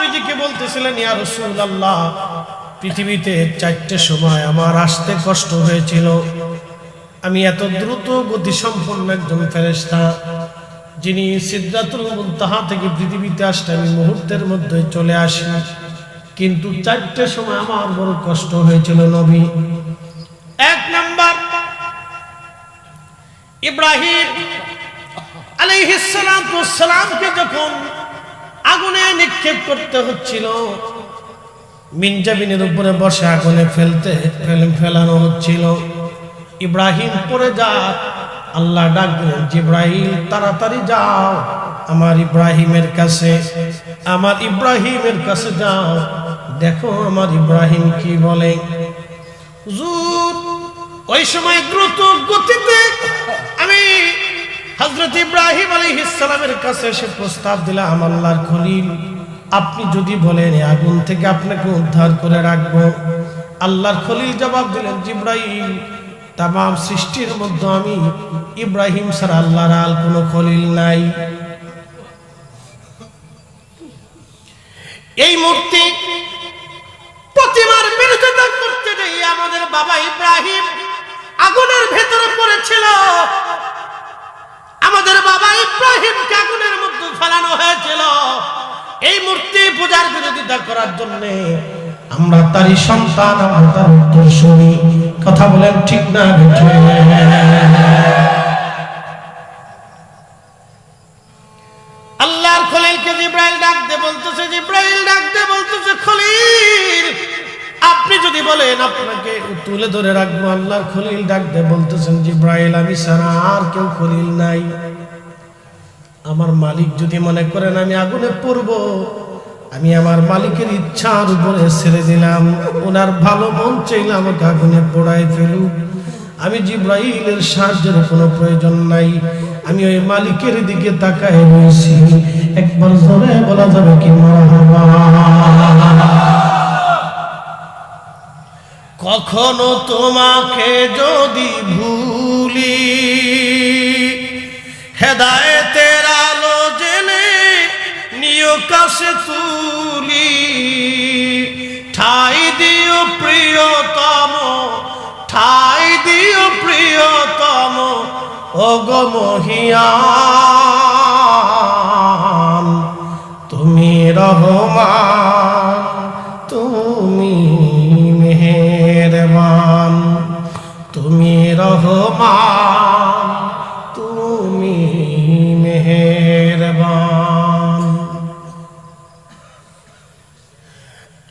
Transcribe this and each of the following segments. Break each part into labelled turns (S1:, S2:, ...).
S1: নবীজিকে বলতেছিলেন, ইয়া রাসূলুল্লাহ, পৃথিবীতে 4টে সময় আমার আসতে কষ্ট হয়েছিল। আমি এত দ্রুত গতি সম্পন্ন একজন ফেরেশতা, যিনি সিদরাতুল মুনতাহা থেকে পৃথিবীতে আসতে আমি মুহূর্তের মধ্যে চলে আসি, কিন্তু 4টে সময় আমার বড় কষ্ট হয়েছিল নবী। 1 নাম্বার, ইব্রাহিম আলাইহিস সালাতু ওয়াস সালামকে যখন আগুনে নিক্ষেপ করতে হচ্ছিল, মিনজাবিনের উপরে বসে আগুনে ফেলানো হচ্ছিল, ইব্রাহিম পড়ে যা, আল্লাহ ডাক দিলেন, জিব্রাইল তাড়াতাড়ি যাও আমার ইব্রাহিমের কাছে, আমার ইব্রাহিমের কাছে যাও, দেখো আমার ইব্রাহিম কি বলে। হুজুর, ওই সময় দ্রুত গতিতে আমি হযরত ইব্রাহিম আলাইহিস সালামের কাছে এসে প্রস্তাব দিলাম, আল্লাহর খলিল, আপনি যদি বলেন এই আগুন থেকে আপনাকে উদ্ধার করে রাখবো। আল্লাহর খলিল জবাব দিলেন, জিব্রাইল, তামাম সৃষ্টির মধ্যে আমি ইব্রাহিম ছাড়া আল্লাহর আর কোনো খলিল নাই। এই মূর্তি প্রতিমার বিরোধিতা করতে গিয়ে আমাদের বাবা ইব্রাহিম আগুনের ভেতরে পড়েছিল। আমাদের বাবা ইব্রাহিমকে আগুনের মধ্যে ফেলানো হয়েছিল এই মূর্তি পূজার বিরোধিতা করার জন্য। আমরা তারই সন্তান, আমরা তার উত্তরসূরি। কথা বলেন ঠিক না? আল্লাহর খলিলকে জিব্রাইল ডাক দে বলতেছে, জিব্রাইল ডাক দে বলতেছে, খলিল, আপনি যদি বলেন আপনাকে তুলে ধরে রাখবো। আল্লাহর খলিল ডাক দে বলতেছেন, জিব্রাইল, আমি ছাড়া আর কেউ খলিল নাই। আমার মালিক যদি মনে করেন আমি আগুনে পড়বো, আমি আমার মালিকের ইচ্ছার উপরে ছেড়ে দিলাম, ওনার ভালো মন চাইলে আমাকে আগুনে পোড়ায় ফেলুক, আমি জিব্রাইলের সাহায্যের কোনো প্রয়োজন নাই। আমি ওই মালিকের দিকে তাকায় রয়েছি। একবার জোরে বলা যাবে কি মারহাবা? কখনো তোমাকে যদি ভুলি, হেদায়েতের আলো জেলে নিয় কাছে তুলি, ঠাই দিও প্রিয়তম, ঠাই দিও প্রিয়তম, ওগো মহিয়ান, তুমি রহমান, তুমি মেহেরবান, তুমি রহমান, তুমি মেহেরবান।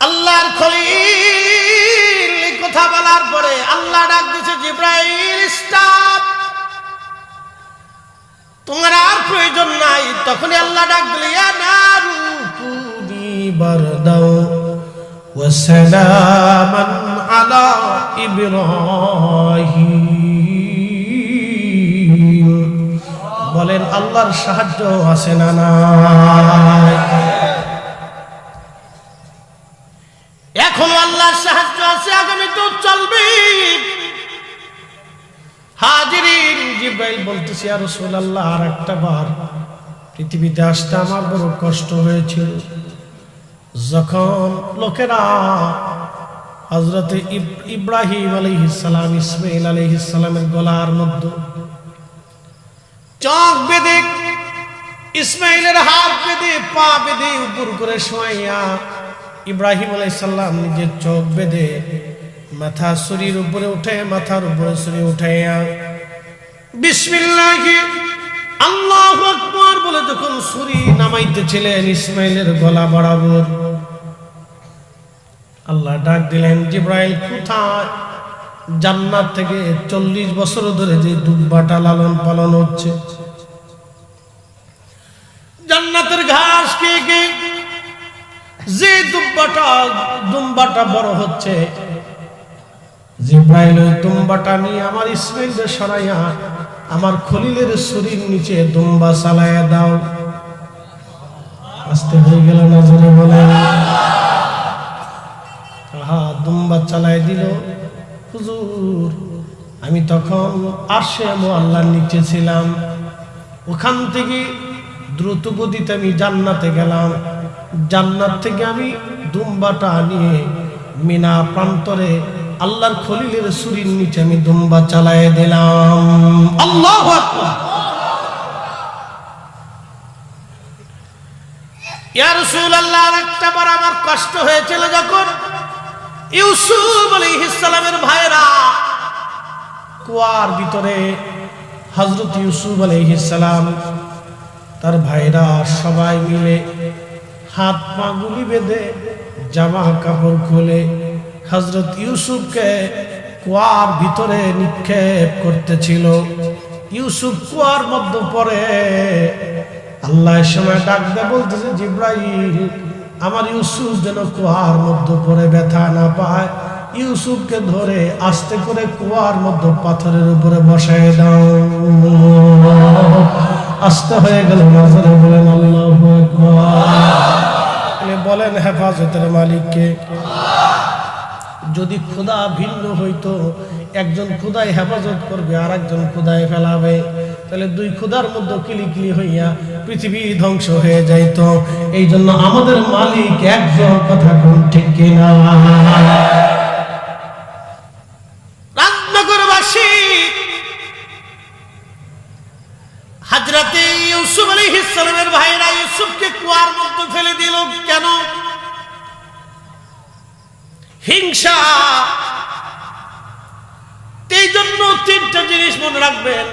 S1: আল্লাহর খলিল কথা বলার পরে আল্লাহ ডাক দিয়েছে, জিব্রাইল স্টপ, তোমার আর প্রয়োজন নাই। তখনই আল্লাহ ডাক দিলেন, ইয়া নারু কুনি বারদাও ওয়া সালামান আলা ইব্রাহিম। বলেন আল্লাহর সাহায্য আছে না নাই? এখনো আল্লাহর সাহায্য আছে, আগামী তো চলবে। হাজিরিন, জিব্রাইল বলতেছে, ইয়া রাসূলুল্লাহ, আর একটা বার পৃথিবীতে আসতে আমার বড় কষ্ট হয়েছিল। যখন লোকেরা হযরত ইব্রাহিম আলাইহিস সালাম, ইসমাঈল আলাইহিস সালামের গলার মধ্যে চোখ বেঁধে, ইসমাঈলের হাত বেঁধে, পা বেঁধে উপর করে শোয়াইয়া, ইব্রাহিম আলাইহিস সালাম নিজের চোখ বেঁধে মাথা শরীর উপরে উঠে, মাথার উপরে শরীর উঠাইয়া বিসমিল্লাহি আল্লাহু আকবার বলে যখন ছুরি নামাইতেছিলেন ইসমাঈলের গলা বরাবর, আল্লাহ ডাক দিলেন, জিব্রাইল কোথায়? জান্নাত থেকে 40 বছর ধরে যে দুব্বাটা লালন পালন হচ্ছে, জান্নাতের ঘাস খেয়ে খেয়ে যে দুম্বাটা বড় হচ্ছে, জিব্রাইল ওই দুম্বাটা নিয়ে আমার ইসমাঈলকে সরাইয়া আমার খলিলের শরীর নিচে দুম্বা চালাইয়া দাও। আস্তে হয়ে গেল না? জোরে বলেন। দুম্বা চালাই দিল। হুজুর, আমি তখন আরশে মুআল্লার নিচে ছিলাম, ওখান থেকে দ্রুত গতিতে আমি জান্নাতে গেলাম। জান্নাত থেকে আমি দুম্বাটা নিয়ে মিনা প্রান্তরে আল্লাহর খলিলের ছুরির নিচে আমি দুম্বা চালায় দিলাম। আল্লাহু আকবার। ইয়া রাসূলুল্লাহ, একটা বার আমার কষ্ট হয়েছিল যখন ইউসুফ আলাইহিস সালামের ভাইরা কুয়ার ভিতরে, হযরত ইউসুফ আলাইহিস সালাম তার ভাইরা সবাই মিলে হাত পা গুলি বেঁধে জামা কাপড় খুলে হযরত ইউসুফকে কুয়ার ভিতরে নিক্ষেপ করতেছিল। ইউসুফ কুয়ার মধ্যে পড়ে। আল্লাহ সময় ডাক দিয়ে বলতেছে, জিব্রাইল, আমার ইউসুফ যেন কুয়ার মধ্যে পড়ে ব্যথা না পায়, ইউসুফকে ধরে আস্তে করে কুয়ার মধ্যে পাথরের উপরে বসায় দাও। আস্তে হয়ে গেল, নজরে বলেন আল্লাহু আকবার। বলেন হেফাজতের মালিককে। যদি খোদা ভিন্ন হইতো, একজন খোদাই হেফাজত করবে আর একজন খোদাই ফেলাবে, তাহলে দুই খোদার মধ্যে কিলিকিলি হইয়া পৃথিবী ধ্বংস হয়ে যাইত। এই জন্য আমাদের মালিক একজন, কথা কোন ঠিক কিনা? রাজনগরবাসী হযরতে ইউসুফ আলাইহিস সালামের ভাইরা ইউসুফকে কুয়ার মধ্যে ফেলে দিল কেন? হিংসা। এই জন্য তিনটা জিনিস মনে রাখবেন।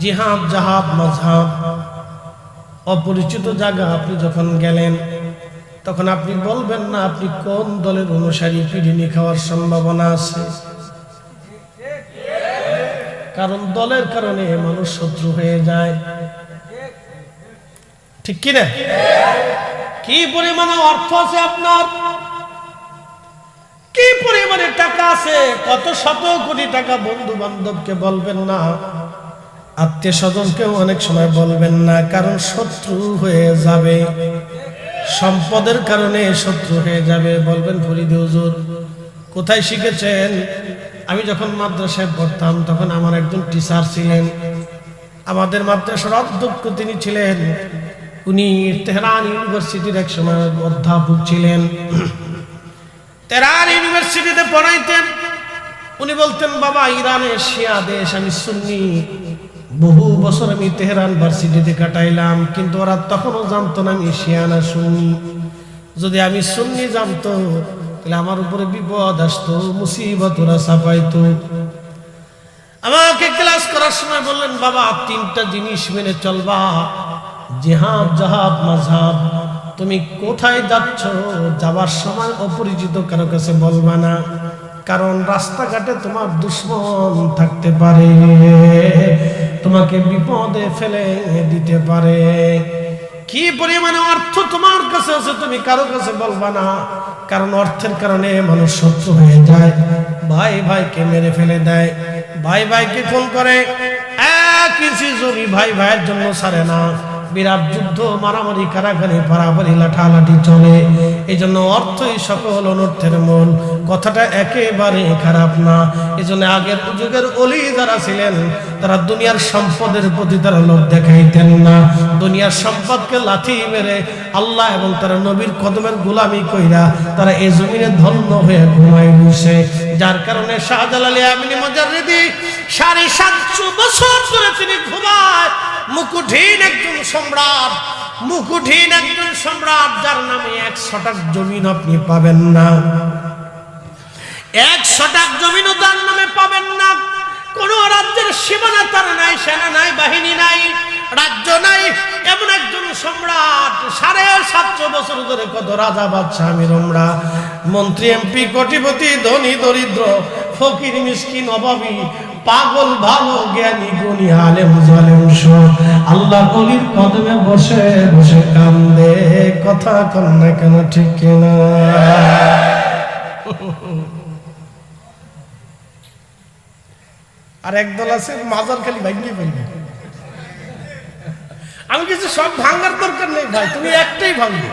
S1: জিহাদ, জাহাদ, মাযহাব। অপরিচিত জায়গা আপনি যখন গেলেন, তখন আপনি বলবেন না আপনি কোন দলের অনুসারী, পিড়িনি খাওয়ার সম্ভাবনা আছে। কারণ দলের কারণে মানুষ শত্রু হয়ে যায়, ঠিক কিনা? কি পরিমাণে অর্থ আছে আপনার, কি পরিমাণে টাকা আছে, কত শত কোটি টাকা, বন্ধু বান্ধবকে বলবেন না, আত্মীয় স্বজনকেও অনেক সময় বলবেন না, কারণ শত্রু হয়ে যাবে। সম্পদের কারণে শত্রু হয়ে যাবে। বলবেন ফরিদ হুজুর কোথায় শিখেছেন? আমি যখন মাদ্রাসায় পড়তাম তখন আমার একজন টিচার ছিলেন, আমাদের মাদ্রাসার অধ্যক্ষ তিনি ছিলেন। উনি তেহরান ইউনিভার্সিটির এক সময় অধ্যাপক ছিলেন। তেহরান ইউনিভার্সিটিতে পড়াইতেন। উনি বলতেন, বাবা ইরানের শিয়া দেশ, আমি সুন্নি, বহু বছর আমি তেহরান ইউনিভার্সিটিতে কাটাইলাম, কিন্তু ওরা তখনও জানতো না আমি শিয়া না সুন্নি। যদি আমি সুন্নি জানতো তাহলে আমার উপরে বিপদ আসতো, মুসিবত ওরা চাপাইতো। আমাকে ক্লাস করার সময় বললেন, বাবা তিনটা জিনিস মেনে চলবা, জিহাদ, জাহাদ, মাযহাব। তুমি কোথায় যাচ্ছ, যাবার সময় অপরিচিত কারো কাছে বলবা না, কারণ রাস্তাঘাটে তোমার দুশমন থাকতে পারে, তোমাকে বিপদে ফেলে দিতে পারে। কি পরিমাণে অর্থ তোমার কাছে আছে তুমি কারো কাছে বলবা না, কারণ অর্থের কারণে মানুষ শত্রু হয়ে যায়, ভাই ভাইকে মেরে ফেলে দেয়, ভাই ভাইকে খুন করে, এক ইঞ্চি জমি ভাই ভাইয়ের জন্য ছাড়ে না। বিরাট যুদ্ধ, মারামারি, কারাগারি, পারাপারি, লাঠালাঠি চলে। এই জন্য অর্থই সকল অনর্থের মূল। কথাটা একেবারে খারাপ না। এই জন্য আগের যুগের ওলি যারা ছিলেন তারা দুনিয়ার সম্পদের প্রতি তারা লোভ দেখাইতেন না। দুনিয়ার সম্পদকে লাথি মেরে আল্লাহ এবং তারা নবীর কদমের গোলামি কইরা তারা এই জমিনে ধন্য হয়ে ঘুমায় বসে। যার কারণে শাহজালাল আমিনী মুজাররিদি 750 বছর ধরে তিনি ঘুমায়। মুকুটহীন একজন সম্রাট, মুকুটহীন একজন সম্রাট, যার নামে 1 শতক জমিন আপনি পাবেন না, 1 শতক জমিনও তার নামে পাবেন না। কোন রাজ্যের সীমানা তার নাই, সেনা নাই, বাহিনী নাই, রাজ্য নাই, এমন একজন সম্রাট। 750 বছর ধরে কত রাজা বাদশাহ আমিররা, মন্ত্রী এমপি, কোটিপতি, ধনী দরিদ্র, ফকির মিসকিন, অভাবী, পাগল ভালো, জ্ঞানী গুণী, আলেম জালেম সব আল্লাহ ওলির কদমে বসে বসে কান্দে। কথা কন না কেন, ঠিক কিনা? আর একদল আছে মাজার খালি ভাঙিয়ে ফেলবে। আমি কিছু সব ভাঙার দরকার নেই ভাই, তুমি একটাই ভাঙবে।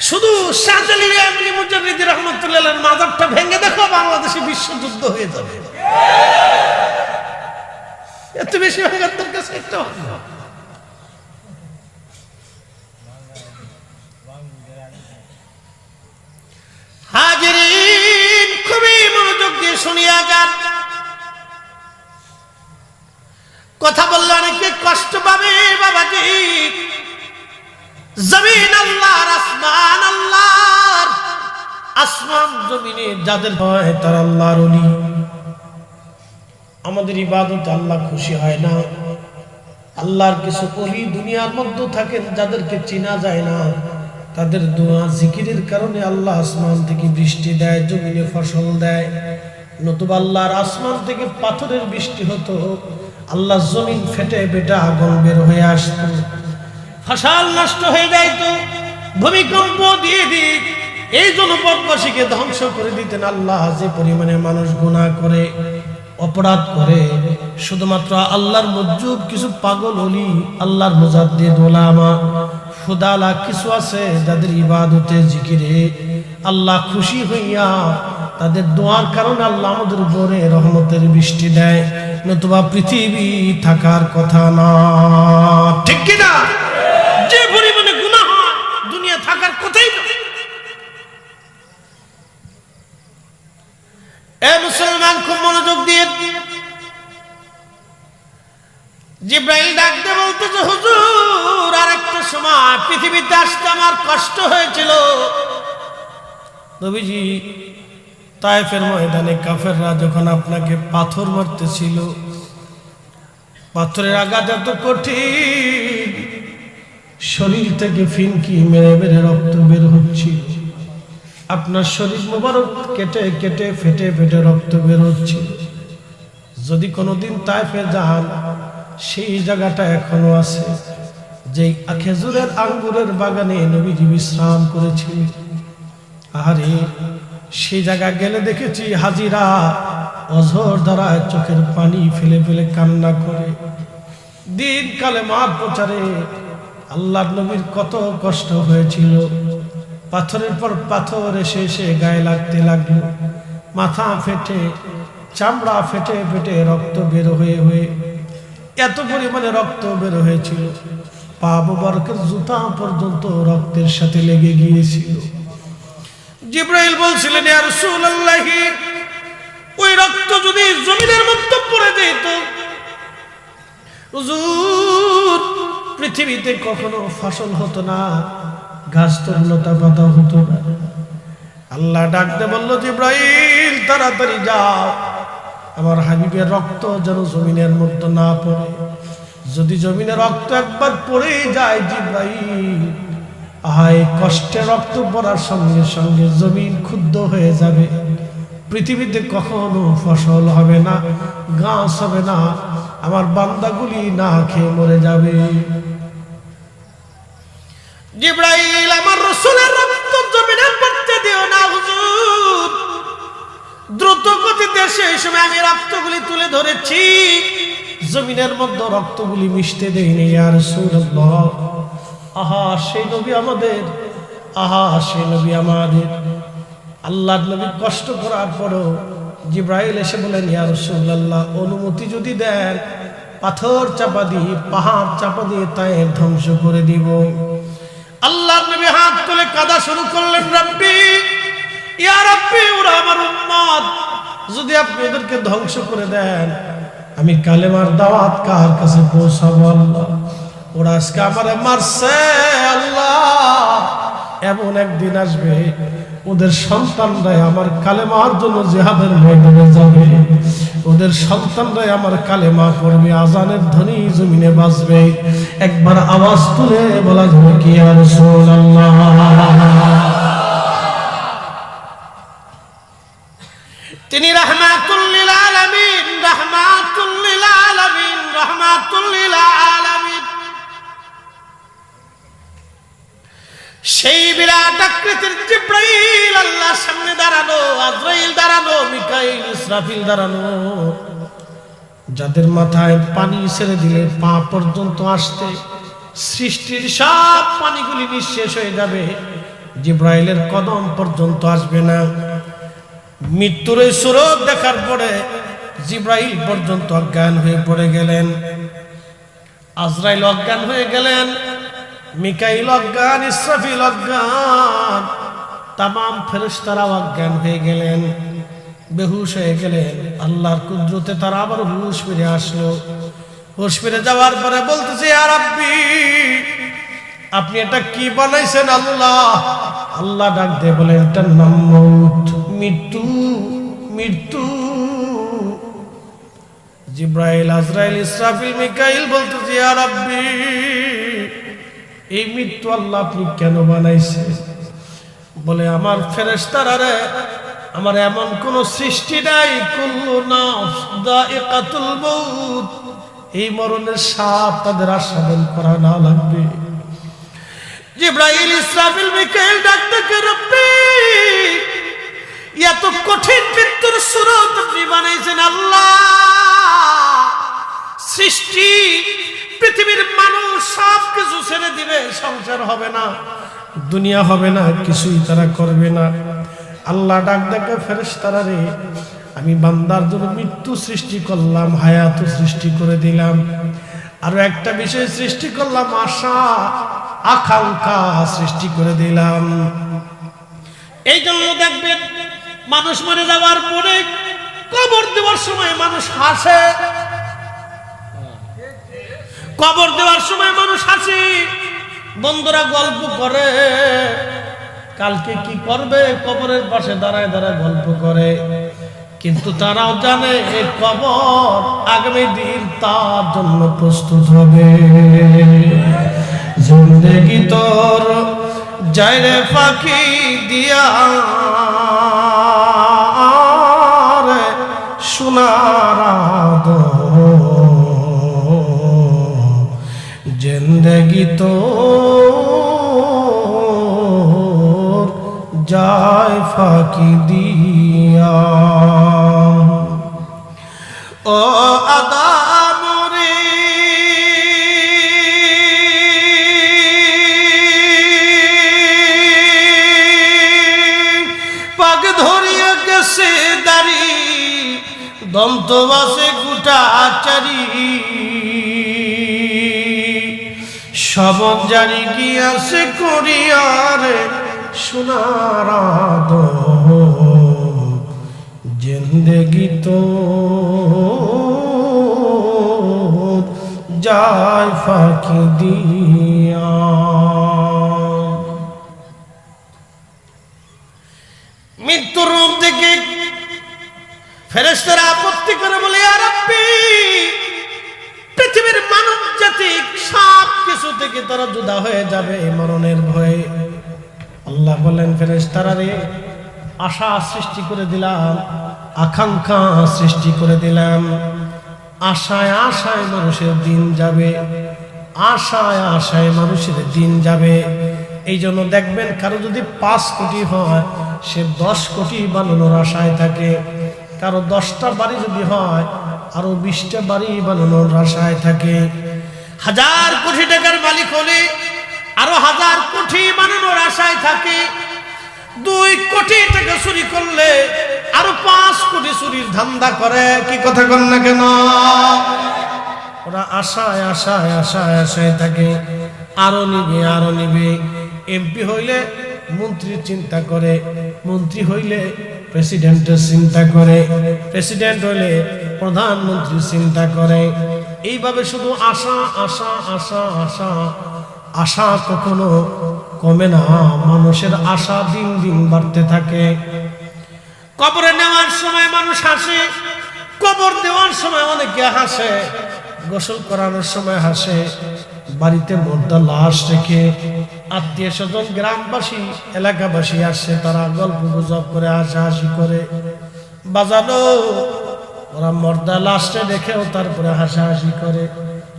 S1: শুধু শাহজালাল আমিনী মুজাররিদি রাহমাতুল্লাহ মাজারটা ভেঙে দেখো, বাংলাদেশে বিশ্বযুদ্ধ হয়ে যাবে। এত বেশি ভাঙার দরকার একটা। শুনিয়া যান। কথা বললে অনেকে কষ্ট পাবে বাবাজি। জমিন আল্লাহর, আসমান আল্লাহর। আসমান জমিনে যাদের হয় তারা আল্লাহর ওলি। আমাদের ইবাদতে আল্লাহ খুশি হয় না। আল্লাহর কিছু ওলি দুনিয়ার মধ্যে থাকেন যাদেরকে চেনা যায় না, তাদের দোয়া জিকিরের কারণে আল্লাহ আসমান থেকে বৃষ্টি দেয়, জমিনে ফসল দেয়। নতুবা আল্লাহর আসমান থেকে পাথরের বৃষ্টি হতো, আল্লাহ জমিন ফেটে ফেটে আগুন বের হয়ে আসতো, ফসল নষ্ট হয়ে যাইত, ভূমিকম্প দিয়ে দিত, এই জনপদবাসীকে ধ্বংস করে দিতেন আল্লাহ। যে পরিমাণে মানুষ গুনাহ করে, অপরাধ করে, শুধুমাত্র আল্লাহর মজুব কিছু পাগল ওলি, আল্লাহর মুজাদ্দিদ ওলামা খুদালা কিছু আছে যাদের ইবাদতে জিকিরে আল্লাহ খুশি হইয়া তাদের দোয়ার কারণে আল্লাহ আমাদের উপরে রহমতের বৃষ্টি দেয়। নতুবা পৃথিবী থাকার কথা না, ঠিক কি না? যে পরিমাণে গুনাহ হয় দুনিয়া থাকার কথাই না। এ মুসলমান, খুব মনোযোগ দিয়ে। জিব্রাইল ডাকতে বলতেছে, হুজুর আরেকটা সময় পৃথিবীতে আসতে আমার কষ্ট হয়েছিল। নবীজি, তায়েফের ময়দানে কাফেররা যখন আপনাকে পাথর মারতেছিল, পাথরের আঘাত এত কঠিন, শরীর থেকে ফিনকি মেরে মেরে রক্ত বের হচ্ছিল। আপনার শরীর মোবারক কেটে কেটে ফেটে ফেটে রক্ত বের হচ্ছিল। যদি কোনোদিন তায়েফে যান, সেই জায়গাটা এখনো আছে, যেই খেজুরের আঙ্গুরের বাগানে নবীজি বিশ্রাম করেছিলেন। আরে সেই জায়গা গেলে দেখেছি হাজিরা অঝর দ্বারা চোখের পানি ফেলে ফেলে কান্না করে। দিন কালে মার প্রচারে আল্লাহর নবীর কত কষ্ট হয়েছিল। পাথরের পর পাথর এসে এসে গায়ে লাগতে লাগলো, মাথা ফেটে, চামড়া ফেটে ফেটে রক্ত বের হয়ে হয়ে এত পরিমাণে রক্ত বের হয়েছিল, পা মুবারকের জুতা পর্যন্ত রক্তের সাথে লেগে গিয়েছিল। জিব্রাইল বলছিলেন, ইয়া রাসূলুল্লাহ, ওই রক্ত যদি জমিনের মধ্যে পড়ে যেত, হুজুর পৃথিবীতে কখনো ফসল হতো না, গাছ তরুলতা পাতা হতো না। আল্লাহ ডাকতে বলল, জিব্রাইল তাড়াতাড়ি যাও, আমার হাবিবের রক্ত যেন জমিনের মধ্যে না পড়ে। যদি জমিনে রক্ত একবার পড়েই যায় জিব্রাইল, আহায় কষ্টে রক্ত পড়ার সঙ্গে সঙ্গে জমিন ক্ষুব্ধ হয়ে যাবে, পৃথিবীতে কখনো ফসল হবে না, গাছ হবে না, আমার বান্দাগুলি না খেয়ে মরে যাবে। জিব্রাইল, আমার রাসূলের রক্ত জমিনে পড়তে দিও না হুজুর। দ্রুত গতিতে সেই সময় আমি রক্তগুলি তুলে ধরেছি, জমিনের মধ্যে রক্তগুলি মিশতে দেইনি ইয়া রাসূলুল্লাহ। আহা সেই নবী আমাদের, আহা সেই নবী আমাদের। আল্লাহর নবী কষ্ট করার পরও জিব্রাইল এসে বলেন, ইয়া রাসূলুল্লাহ, অনুমতি যদি দেন পাথর চাপা দিয়ে, পাহাড় চাপা দিয়ে তায়েফ ধ্বংস করে দিব। আল্লাহর নবী হাত তুলে কাঁদা শুরু করলেন, রব্বি, ইয়া রব্বি, ওরা আমার উম্মত, যদি আপনি ওদেরকে ধ্বংস করে দেন, আমি কালেমার দাওয়াত কার কাছে পৌঁছাবো আল্লাহ? ওরা আজকে আমারে মারছে আল্লাহ, এমন একদিন আসবে ওদের সন্তানরাই আমার কালেমার জন্য জিহাদের ময়দানে যাবে, ওদের সন্তানরাই আমার কালেমা পড়বে, আজানের ধ্বনি জমিনে বাজবে। একবার আওয়াজ তুলে বলা যাবে কি ইয়া রাসূলুল্লাহ। তিনি রাহমাতুল লিল আলামিন, রাহমাতুল লিল আলামিন, রাহমাতুল লিল আলামিন। সেই বিরাট আকৃতির জিব্রাইল আল্লাহর সামনে দাঁড়ানো, আজরাইল দাঁড়ানো, মিকাইল ইসরাফিল দাঁড়ানো, যাদের মাথায় পানি ছেড়ে দিলে পা পর্যন্ত আসতে সৃষ্টির সব পানিগুলি নিঃশেষ হয়ে যাবে, জিব্রাইলের কদম পর্যন্ত আসবে না। মৃত্যুর সুরত দেখার পরে জিব্রাইল পর্যন্ত অজ্ঞান হয়ে পড়ে গেলেন, আজরাইল অজ্ঞান হয়ে গেলেন, মিকাইল অজ্ঞান, ইসরাফিল অজ্ঞান, তামাম ফেরেশতারা অজ্ঞান হয়ে গেলেন। বেহুশ হয়ে গেলেন। আল্লাহর কুদরতে তার আবার হুশ ফিরে আসলো। হুশ ফিরে যাওয়ার পরে বলতেছে, ইয়া রাব্বি, আপনি এটা কি বানাইছেন আল্লাহ? আল্লাহ ডাক দিয়ে বলেন, এটার নাম মউত, মৃত্যু, মৃত্যু। জিব্রাইল, আজরাইল, ইসরাফিল, মিকাইল বলতেছে, ইয়া রাব্বি, এই মৃত্যু আল্লাহ আপনি কেন বানাইছেন? বলে, আমার ফেরেশতারা রে, আমার এমন কোন সৃষ্টি নাই, কুল্লু নাফস যায়িকাতুল মউত, এই মরণের স্বাদ তাদের আস্বাদন করা না লাগবে। জিব্রাইল, ইসরাফিল, মিকাইল ডাকতে কে, রব্বি, এত কঠিন মৃত্যুর সুরত আপনি বানাইছেন আল্লাহ। সৃষ্টি, পৃথিবীর মানুষ সব কিছু ছেড়ে দিবে, সংসার হবে না, দুনিয়া হবে না, কিছুই তারা করবে না। আল্লাহ ডাক ডাকে, ফেরেশতারা রে, আমি বান্দার জন্য মৃত্যু সৃষ্টি করলাম, হায়াত সৃষ্টি করে দিলাম, আরো একটা বিষয় সৃষ্টি করলাম, আশা আকাঙ্ক্ষা সৃষ্টি করে দিলাম। এই জন্য দেখবেন মানুষ মরে যাওয়ার পরে কবর দেওয়ার সময় মানুষ হাসে, কবর দেওয়ার সময় মানুষ হাসে, বন্ধুরা গল্প করে কালকে কি করবে, কবরের পাশে দাঁড়ায় দাঁড়ায় গল্প করে। কিন্তু তারাও জানে এই কবর আগামী দিন তার জন্য প্রস্তুত হবে। জিন্দেগি তোর যাইরে ফাঁকি দিয়া সোনার জিন্দেগি তোর যায় ফাঁকি দিয়া। ও আদাম রে, পাক ধরিয়া গেছে দাড়ি, দন্ত বাসে গুটা চারি, সব জানি গিয়াছে করিয়ারে সোনার জিন্দেগি তো যায় ফাঁকি দিয়া। মৃত্যুর রূপ দেখে ফেরেশতারা আপত্তি করে বলে, ইয়া রাব্বি, পৃথিবীর মানব জাতি সব কিছু থেকে তারা জুদা হয়ে যাবে মরণের ভয়ে। আল্লাহ বলেন, ফেরেশতারা রে, আশা সৃষ্টি করে দিলাম, আকাঙ্ক্ষা সৃষ্টি করে দিলাম। আশায় আশায় মানুষের দিন যাবে, আশায় আশায় মানুষের দিন যাবে। এই জন্য দেখবেন কারো যদি 5 কোটি হয়, সে 10 কোটি বানানোর আশায় থাকে। কারো 10টা বাড়ি যদি হয়, আরো 20টা বাড়ি বানানোর আশায় থাকে। 1000 কোটি টাকার মালিক হলে আরো 1000 কোটি বানানোর আশায় থাকে। 2 কোটি টাকা চুরি করলে আরো 5 কোটি চুরির ধান্দা করে। কি কথা কন না কেন? ওরা আশায় আশায় আশায় আশায় থাকে, আরো নিবে আরো নিবে। এমপি হইলে মন্ত্রীর চিন্তা করে, মন্ত্রী হইলে প্রেসিডেন্টের চিন্তা করে, প্রেসিডেন্ট হইলে প্রধানমন্ত্রীর চিন্তা করে। এইভাবে শুধু আশা আশা আশা আশা আশা কখনো কমে না। মানুষের আশা দিন দিন বাড়তে থাকে। কবরে নেওয়ার সময় মানুষ হাসে, কবর দেওয়ার সময় অনেকে হাসে, গোসল করানোর সময় হাসে। বাড়িতে মুর্দা লাশ রেখে আত্মীয় স্বজন, গ্রামবাসী, এলাকাবাসী আসছে, তারা গল্প গুজব করে হাসাহাসি করে। বাজানো, ওরা মুর্দা লাশটা দেখেও তারপরে হাসাহাসি করে।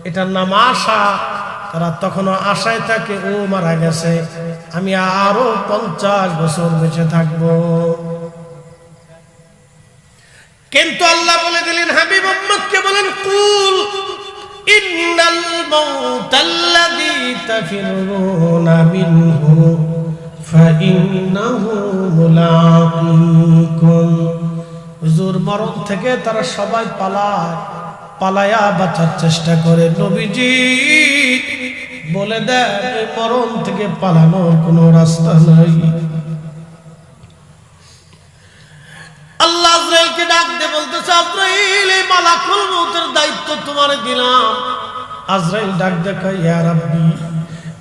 S1: এটার নাম আশা। তারা তখনও আশায় থাকে, ও মারা গেছে, আমি আরো 50 বছর বেঁচে থাকবো। কিন্তু আল্লাহ বলে দিলেন, হাবিব উম্মতকে বলেন, কুল ইন্নাল মাউতাল্লাযী তাফিরুনা মিনহু ফাইন্নাহু মুলাকীকুম। হুজুর, মরণ থেকে তারা সবাই পালায়, পালায়া বাঁচার চেষ্টা করে। নবীজি বলে দেন, এই মরণ থেকে পালানোর কোনো রাস্তা নাই। আল্লাহ তোমার দিলাম। আজরাইল ডাক দেখা, ইয়া রাব্বি,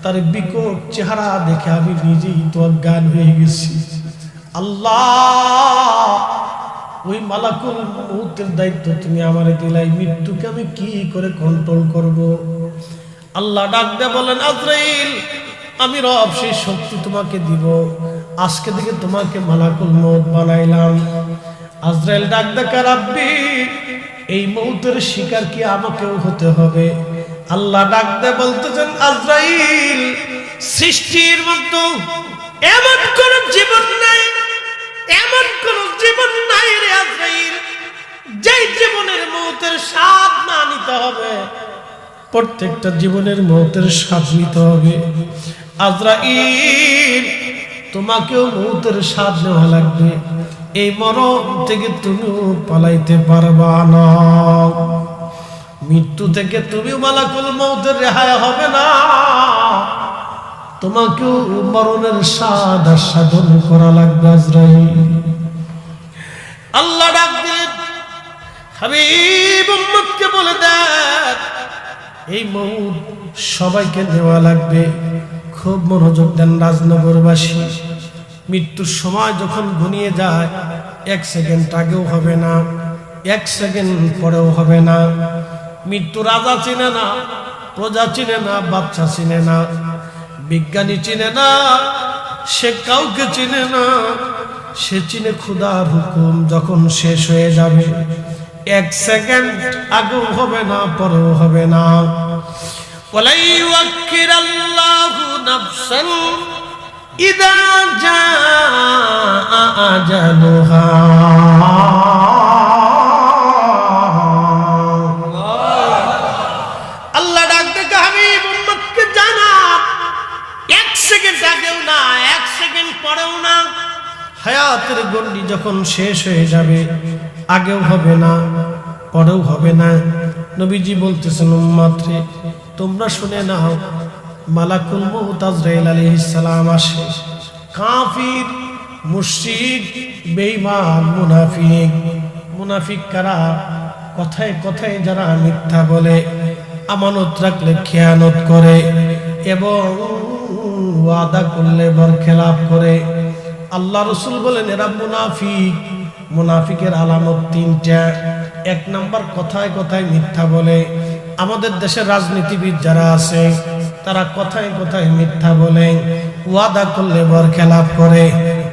S1: তার বিকট চেহারা দেখে আমি নিজেই তো অজ্ঞান হয়ে গেছি। আল্লাহ, ওই মালাকুল মউতের দায়িত্ব তুমি আমারে দিলাই, মৃত্যুকে আমি কি করে কন্ট্রোল করব? আল্লাহ ডাক দিয়ে বলেন, আজরাইল, আমি রব সেই শক্তি তোমাকে দিব। আজকে থেকে তোমাকে মালাকুল মউত বানাইলাম। আজরাইল ডাক দেখা, রাব্বি, এই মউতের শিকার কি আমাকেও হতে হবে? আল্লাহ ডাক দিয়ে বলতেছেন, আজরাইল, সৃষ্টির মধ্যে এমন কোন জীবন নাই, এমন কোন জীবন নাই রে আজরাইল, যেই জীবনের মউতের স্বাদ না নিতে হবে। প্রত্যেকটা জীবনের মউতের স্বাদ নিতে হবে। আজরাইল, তোমাকেও মউতের স্বাদ নেওয়া লাগবে। এই মরণ থেকে তুমি পালাইতে পারবা না। মৃত্যু থেকে তুমি মালাকুল মউতের রেহাই হবে না। তোমাকেও মরণের স্বাদ আস্বাদন করা লাগবে আজরাইল। আল্লাহ ডাক দিলেন, হাবিব উম্মতকে বলে দেন, এই মউত সবাইকে দেওয়া লাগবে। খুব মনোযোগ দেন রাজনগরবাসী। মৃত্যুর সময় যখন ঘনিয়ে যায়, 1 সেকেন্ড আগেও হবে না, 1 সেকেন্ড পরেও হবে না। মৃত্যু রাজা চিনে না, প্রজা চিনে না, বাচ্চা চিনে না, বিজ্ঞানী চিনে না, সে কাউকে চিনে না। সে চিনে খোদার হুকুম যখন শেষ হয়ে যাবে। 1 সেকেন্ড আগেও হবে না, পরেও হবে না। ওয়ালা ইউআক্কিরাল্লাহু নাফসান ইযা জাআ আজালুহা। আল্লাহ ডাক দেখে হাবিব উম্মতকে জানা, 1 সেকেন্ড আগেও না, 1 সেকেন্ড পরেও না। হায়াতের গন্ডি যখন শেষ হয়ে যাবে, আগেও হবে না, পরেও হবে না। নবীজি বলতেছেন, উম্মত রে, তোমরা শুনে নাও, মালাকুল মউত আজরাইল আলাইহিস সালাম আসে। কাফির, মুশরিক, বেঈমান, মুনাফিক। মুনাফিক কারা? কথায় কথায় যারা মিথ্যা বলে, আমানত রাখলে খেয়ানত করে এবং ওয়াদা করলে বরখেলাপ করে। আল্লাহ রাসূল বলেন, এরা মুনাফিক। মুনাফিকের আলামত 3টা। 1 নাম্বার, কথায় কথায় মিথ্যা বলে। আমাদের দেশের রাজনীতিবিদ যারা আছে, তারা কথায় কথায় মিথ্যা বলে, ওয়াদা করলে বরখেলাপ করে,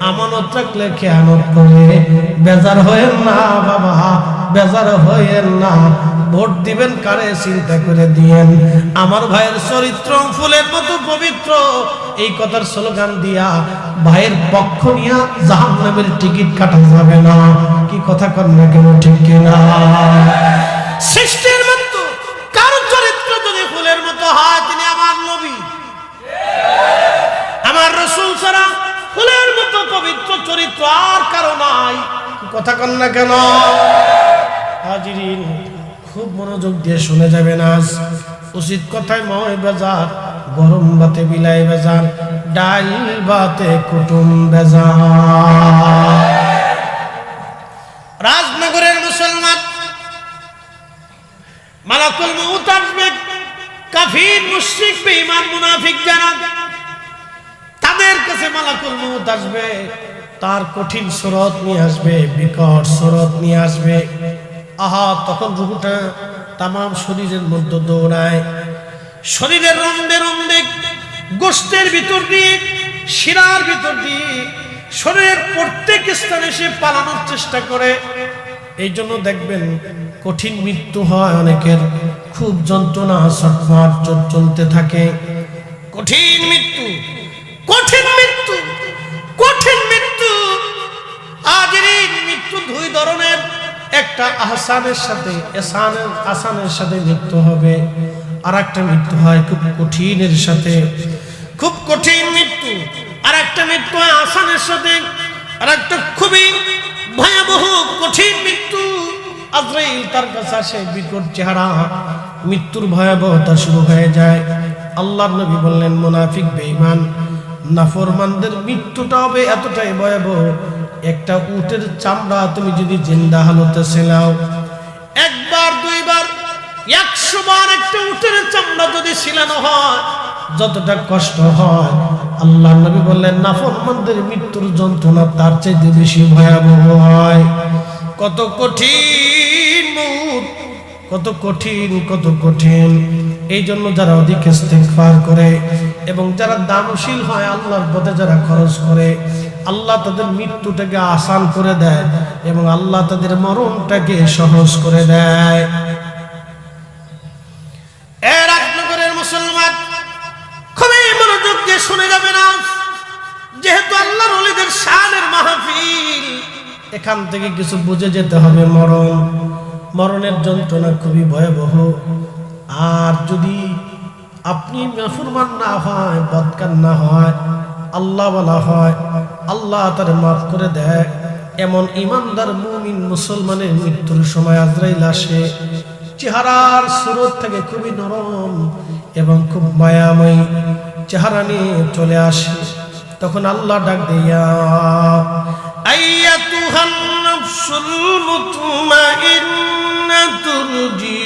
S1: আমানত রাখলে খেয়ানত করে। বেজার হয়েন না বাবা, বেজার হয়েন না। ভোট দিবেন কারে চিন্তা করে দিয়েন। আমার ভাইয়ের চরিত্র ফুলের মতো পবিত্র, এই কথার স্লোগান দিয়া ভাইয়ের পক্ষ নিয়ে জাহান্নামের টিকিট কাটা যাবে না। কি কথা কর না কেন, ঠিক কিনা? সৃষ্টির মতো কারো চরিত্র যদি ফুলের মতো হয়, তিনি আমার নবী, আমার রাসূল ছাড়া ফুলের মতো পবিত্র চরিত্র আর কারো নাই। কথা কর না কেন? হাজিরিন, খুব মনোযোগ দিয়ে শুনে যাবেন। আজ উচিত কথায় ময় বেজার, গরম ভাতে বিলাই বেজার, ডাল ভাতে কুটুম বেজার। রাজনগরের মুসলমান, মালাকুল মউত আসবে। কাফির, মুশরিক, বেঈমান, মুনাফিক যারা, তাদের কাছে মালাকুল মউত আসবে। তার কঠিন সুরত নিয়ে আসবে, বিকট সুরত নিয়ে আসবে। আহা, তখন রূহটা তামাম শরীরের মধ্যে দৌড়ায়। শরীরের রন্দে রন্দে, গোশতের ভিতর দিয়ে, শিরার ভিতর দিয়ে, শরীরের প্রত্যেক স্থানে সে পালানোর চেষ্টা করে। এই জন্য দেখবেন কঠিন মৃত্যু হয় অনেকের, খুব যন্ত্রণা, ছটফট চলতে থাকে। কঠিন মৃত্যু, কঠিন মৃত্যু, কঠিন মৃত্যু। আজের মৃত্যু 2 ধরনের। একটা আহসানের সাথে, আসানের সাথে মৃত্যু হবে, আর একটা মৃত্যু হয় খুব কঠিনের সাথে। খুব কঠিন মৃত্যু। আর একটা মৃত্যু হয় আসানের সাথে, আর একটা খুবই ভয়াবহ কঠিন মৃত্যু। আজরাইল তার কাছে আসে, বিকট চেহারা, মৃত্যুর ভয়াবহতা শুরু হয়ে যায়। আল্লাহর নবী বললেন, মুনাফিক, বেঈমান, নাফরমানদের মৃত্যুটা হবে এতটাই ভয়াবহ, একটা উটের চামড়া তুমি যদি জিন্দা হালতে ছেলাও, 1 বার 2 বার 100 বার একটা উটের চামড়া যদি ছিলানো হয় যতটা কষ্ট হয়, আল্লাহ নবী বললেন নাফরমানদের মৃত্যুর যন্ত্রণা তার চাইতে বেশি ভয়াবহ হয়। কত কঠিন মউত, কত কঠিন, কত কঠিন। এই জন্য যারা অধিক ইস্তিগফার করে এবং যারা দানশীল হয়, আল্লাহর পথে যারা খরচ করে, আল্লাহ তাদের মৃত্যুটাকে আসান করে দেয় এবং আল্লাহ তাদের মরণটাকে সহজ করে দেয়। এর রাজনগরের মুসলমান খুবই মনোযোগ দিয়ে শুনে যাবে না, যেহেতু আল্লাহর ওলিদের শানের মাহফিল, এখান থেকে কিছু বুঝে যেতে হবে। মরণের যন্ত্রণা খুবই ভয়াবহ। আর যদি আপনি নাফরমান না হয়, বদকার না হয়, আল্লাহ বলা হয়, আল্লাহ তার মাফ করে দেয়। এমন ইমানদার মুমিন মুসলমানের মৃত্যুর সময় আজরাইল আসে, চেহারার সুরত থেকে খুবই নরম এবং খুব মায়াময়ী চেহারা নিয়ে চলে আসে। তখন আল্লাহ ডাক দিয়া, আইয়াতুহান নাফসুল মুতমাইন্নাতু রুজিই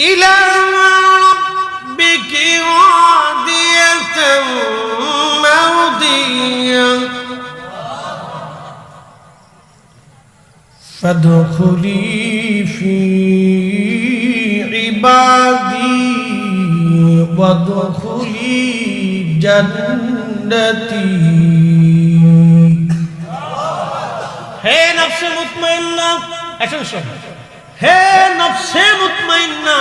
S1: ইলা রাব্বিকি রাদিয়াতাম মারদিয়া ফাদখুলি ফি ইবাদি ওয়াদখুলি জান্নাতি। হে নফসে মুতমাইন্না, হে নফসে মুতমাইন্না,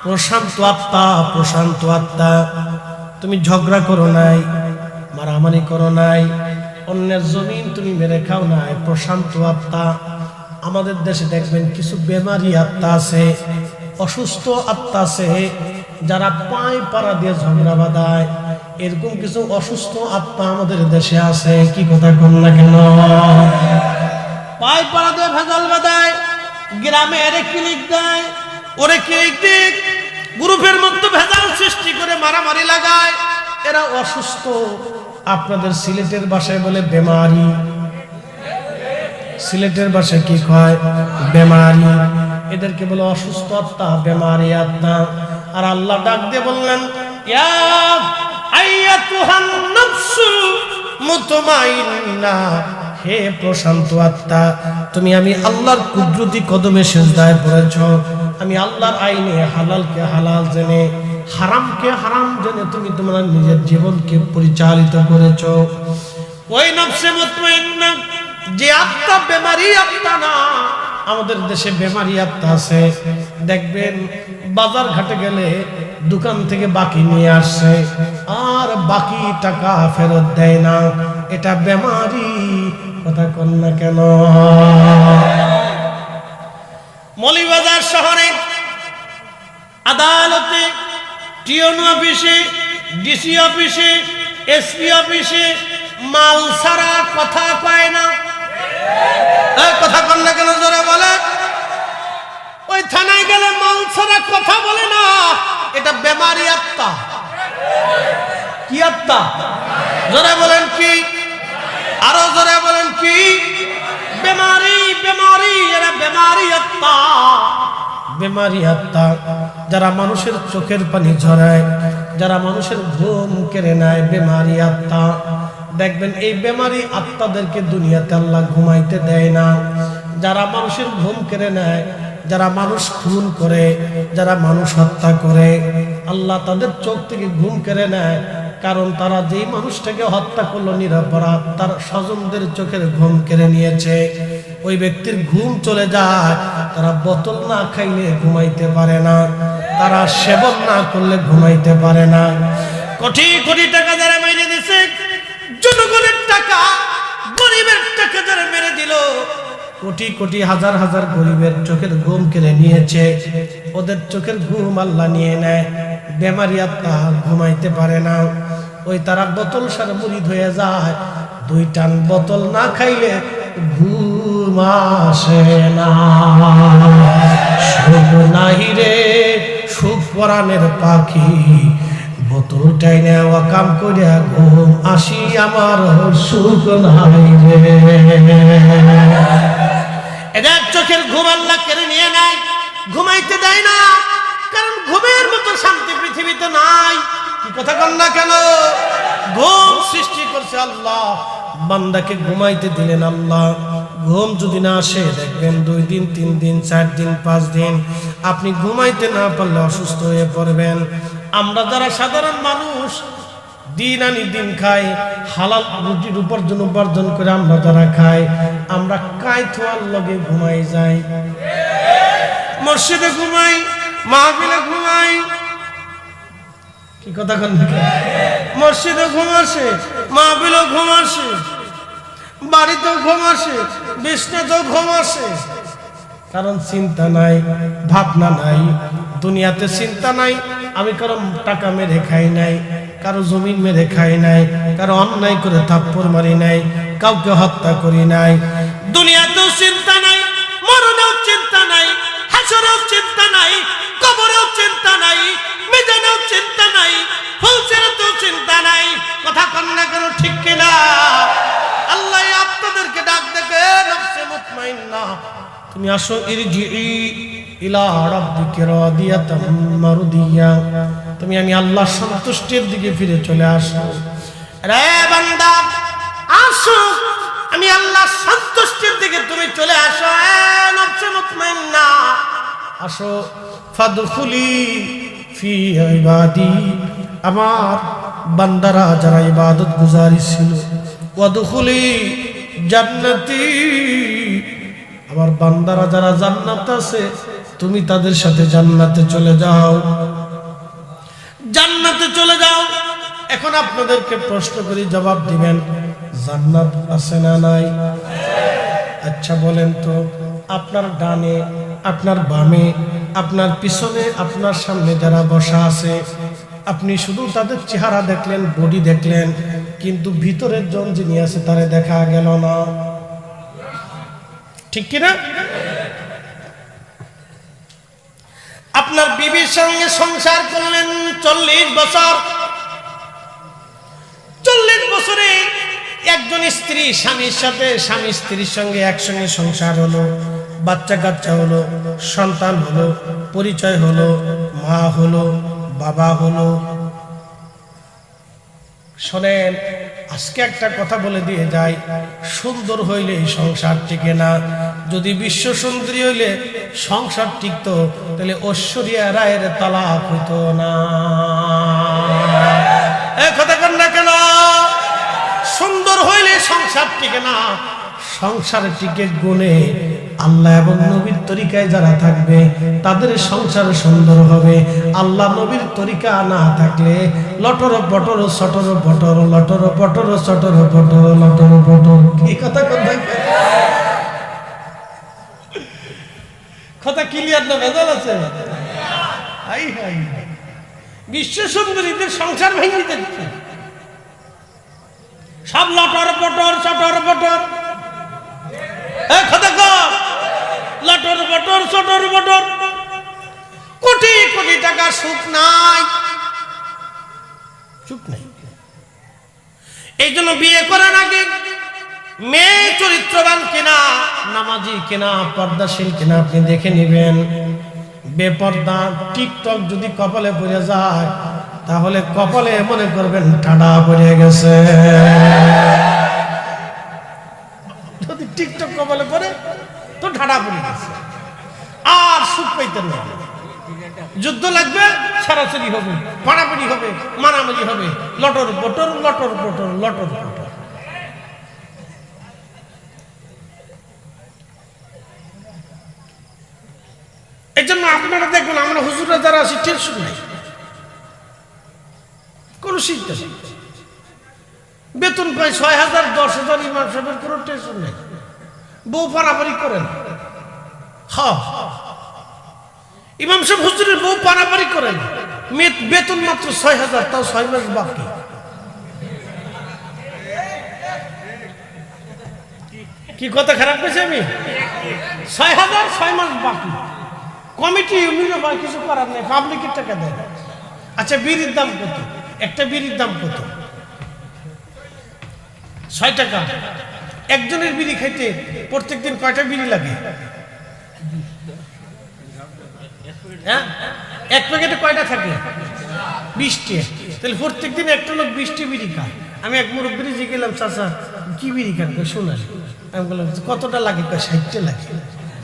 S1: প্রশান্ত আত্মা, প্রশান্ত আত্মা, তুমি ঝগড়া করো নাই, মারামারি করো নাই, অন্যের জমিন তুমি মেরে খাও নাই, প্রশান্ত আত্মা। আমাদের দেশে দেখবেন কিছু বেমারি আত্মা আছে, অসুস্থ আত্মা আছে, যারা পায় পাড়া দিয়ে ঝগড়া বাঁধায়। এরকম কিছু অসুস্থ আত্মা আমাদের দেশে আছে। কি কথা কম না কেন? পায় পাড়া দিয়ে ভেজাল বাঁধায়, গ্রামে এরে ক্লিক দেয়, ওরে ক্লিক দিক, গ্রুপের মধ্যে ভেজাল সৃষ্টি করে মারামারি লাগায়। এরা অসুস্থ। আপনাদের সিলেটের ভাষায় বলে বেমারি, সিলেটের ভাষায় কি কয়? বেমারি। এদেরকে বলে অসুস্থ আত্মা, বেমারি আত্মা। আর আল্লাহ ডাক দিয়ে বললেন, ইয়া আইয়াতুহান নাফসুল মুতমাইন্না, হে প্রশান্ত আত্মা, তুমি আমি আল্লাহর কুদরতি কদমে সিজদায় পড়েছ। আমি আল্লাহর আইনে হালালকে হালাল জেনে, হারামকে হারাম জেনে তুমি তোমার নিজের জীবনকে পরিচালিত করেছ। ওই নফসে মুতমাইন্না যে আত্মা বেমারি আত্মা না। আমাদের দেশে বেমারি আত্মা আছে, দেখবেন বাজার ঘাটে গেলে দোকান থেকে বাকি নিয়ে আসছে আর বাকি টাকা ফেরত দেয় না। এটা বেমারি। কথা কন না কেন? মৌলভীবাজার শহরে আদালতে, টিওন অফিসে, ডিসি অফিসে, এসপি অফিসে মাল ছাড়া কথা পায় না। কথা কন না কেন? জোরে বলে। ওই থানায় গেলে মাল ছাড়া কথা বলে না। এটা বেমারি আত্মা। কি আত্মা? জোরে বলেন কি? আরো জোরে বলেন কি? বেমারি, বেমারি। এরা বেমারি আত্মা, বেমারি আত্মা। যারা মানুষের চোখের পানি ঝরায়, যারা মানুষের ঘুম কেড়ে নেয়, বেমারি আত্মা। দেখবেন এই বেমারি আত্মাদেরকে দুনিয়াতে আল্লাহ ঘুমাইতে দেয় না। যারা মানুষের ঘুম কেড়ে নেয়, যারা মানুষ খুন করে, যারা মানুষ হত্যা করে, আল্লাহ তাদের চোখ থেকে ঘুম কেড়ে নেয়। কারণ তারা যেই মানুষটাকে হত্যা করলো নিরপরাধ, তার স্বজনদের চোখের ঘুম কেড়ে নিয়েছে। ওই ব্যক্তির ঘুম চলে যায়। তারা বোতল না খাইলে ঘুমাইতে পারে না, তারা সেবন না করলে ঘুমাইতে পারে না। কোটি কোটি টাকা যারা মেরে দিছে, জনগণের টাকা, গরিবের টাকা যারা মেরে দিল, কোটি কোটি হাজার হাজার গরিবের চোখের ঘুম কেড়ে নিয়েছে। ওদের চোখের ঘুম আল্লাহ নিয়ে নেয়। বেমারি আত্মা ঘুমাইতে পারে না। ওই তারা বোতল সার মুড়িদ হয়ে যায়। 2 টান বোতল না খাইলে ঘুম আসে না। সুখ নাহি রে সুখ পরাণের পাখি, বোতল টাইনে ওয়াকাম করিয়া ঘুম আসি আমার সুখ নাই রে। এদের চোখের ঘুম আল্লাহ কেড়ে নিয়ে নেয়, ঘুমাইতে দেয় না, কারণ ঘুমের মতো শান্তি পৃথিবীতে নাই। কি কথা কন না কেন? ঘুম সৃষ্টি করছে আল্লাহ, বান্দাকে ঘুমাইতে দিলেন আল্লাহ। ঘুম যদি না আসে দেখবেন 2 দিন 3 দিন 4 দিন 5 দিন আপনি ঘুমাইতে না পারলে অসুস্থ হয়ে পড়বেন। আমরা যারা সাধারণ মানুষ দিন আনি দিন খাই, হালাল রুটির উপার্জন করে আমরা যারা খাই, আমরা কায়থোয়ার লগে ঘুমাই যাই, মসজিদে ঘুমাই, মাহফিলে ঘুমাই। কি কথা কন? মসজিদে ঘুম আসে, মাহফিলেও ঘুম আসে, বাড়িতেও ঘুম আসে, বিছনাতেও ঘুম আসে। কারণ চিন্তা নাই, ভাবনা নাই, দুনিয়াতে চিন্তা নাই। আমি কারো টাকা মেরে খাই নাই, কারো জমিন মেরে খাই নাই, কারো অন্যায় করে থাপ্পড় মারি নাই, কাউকে হত্যা করি নাই। দুনিয়াতেও চিন্তা নাই, মরণেও চিন্তা নাই, হাসরেও চিন্তা নাই, কবরেও চিন্তা নাই, মিজানেও চিন্তা নাই, ফুলসিরাতেও চিন্তা নাই। কথা কন না কেন? ঠিক কিনা? আল্লাহ আপনাদেরকে ডাক দেখে, নফসে মুতমাইন্না তুমি আসো, ইরজিই ইলা রাব্বিকা রাদিয়াতাম মারদিয়া, তুমি আমি আল্লাহর সন্তুষ্টির দিকে ফিরে চলে আসো। রে বান্দা আসো, আমি আল্লাহর সন্তুষ্টির দিকে তুমি চলে আসো। নফসে মুতমাইন্না আসো, ফাদখুলি ফি ইবাদি, আমার বান্দারা যারা ইবাদত গুজারি ছিল, ওয়াদখুলি জান্নাতি, আমার বান্দারা যারা জান্নাতে আছে তুমি তাদের সাথে জান্নাতে চলে যাও, জান্নাতে চলে যাও। এখন আপনাদেরকে প্রশ্ন করি, জবাব দিবেন, জান্নাত আছে না নাই? আচ্ছা বলেন তো, আপনার ডানে, আপনার বামে, আপনার পিছনে, আপনার সামনে যারা বসা আছে, আপনি শুধু তাদের চেহারা দেখলেন, বডি দেখলেন, কিন্তু ভিতরের জন যিনি আছে তারে দেখা গেল না। ঠিক কিনা? আপনার বিবির সঙ্গে সংসার করলেন 40 বছর, 40 বছরে একজন স্ত্রী স্বামীর সাথে, স্বামী স্ত্রীর সঙ্গে একসঙ্গে সংসার হলো, বাচ্চা কাচ্চা হলো, সন্তান হলো, পরিচয় হলো, মা হলো, বাবা হলো। শোনেন, আজকে একটা কথা বলে দিয়ে যাই, সুন্দর হইলে সংসার টিকে না। যদি বিশ্ব সুন্দরী হইলে সংসার টিকতো, তাহলে ঐশ্বরিয়া রায়ের তালাক হইতো না। কথা কন না কেন? সুন্দর হইলে সংসার টিকে না, সংসার টিকে গুণে আল্লাহ এবং নবীর তরিকায় যারা থাকবে তাদের সংসার সুন্দর হবে। আল্লাহ নবীর তরিকা না থাকলে লটর পটর সটর পটর, লটর পটর সটর পটর, লটর পটর। কি কথা কথা কথা ক্লিয়ার না? ভেজাল আছে? হাই হাই, বিশ্ব সুন্দরীদের সংসার ভেঙে দিচ্ছে, সব লটর পটর সটর পটর। কথা কর, লটর পটর সটর পটর, কোটি কোটি টাকা সুখ নাই, সুখ নাই। এই জন্য বিয়ে করার আগে মেয়ে চরিত্রবান কিনা, নামাজি কিনা, পর্দাশীল কিনা আপনি দেখে নেবেন। বেপর্দা টিকটক যদি কপালে পড়ে যায়, তাহলে কপালে মনে করবেন ঠাডা পড়ে গেছে। যদি টিকটক কপালে পড়ে তো ঠাডা পড়ে গেছে, আর সুখ পাইতেন না। যুদ্ধ লাগবে, ছাড়াছাড়ি হবে, পাড়াপাড়ি হবে, মারামারি হবে, লটর পটর লটর পটর লটর পটর। এই জন্য আপনারা দেখবেন, আমরা হুজুরা যারা আছি টেনশন নাই, কোন চিন্তা নেই। বেতন পাই 6,000 10,000, ইমাম সাহেবের কোনো টেনশন নেই, বউ পারাপারি করেন। হ্যাঁ, ইমাম সাহেব হুজুরের বউ পারাপারি করেন, বেতন মাত্র 6,000, তাও 6 মাস বাকি। কি কথা খারাপ করেছি আমি? 6,000 6 মাস বাকি। কমিটি ইউনিয়ন কিছু করার নেই, পাবলিকের টাকা দেয়। আচ্ছা বিড়ির দাম কত? একটা বিড়ির দাম কত? 6 টাকা। একজনের বিড়ি খাইতে প্রত্যেকদিন কয়টা বিড়ি লাগে? হ্যাঁ, এক প্যাকেটে কয়টা থাকে? 20টি। তাহলে প্রত্যেকদিন একটা লোক 20টি বিড়ি খায়। আমি এক মুরব্বী যে গেলাম, চাচা কি বিড়ি খান? শোনাল। আমি বললাম কতটা লাগে? 60টা লাগে।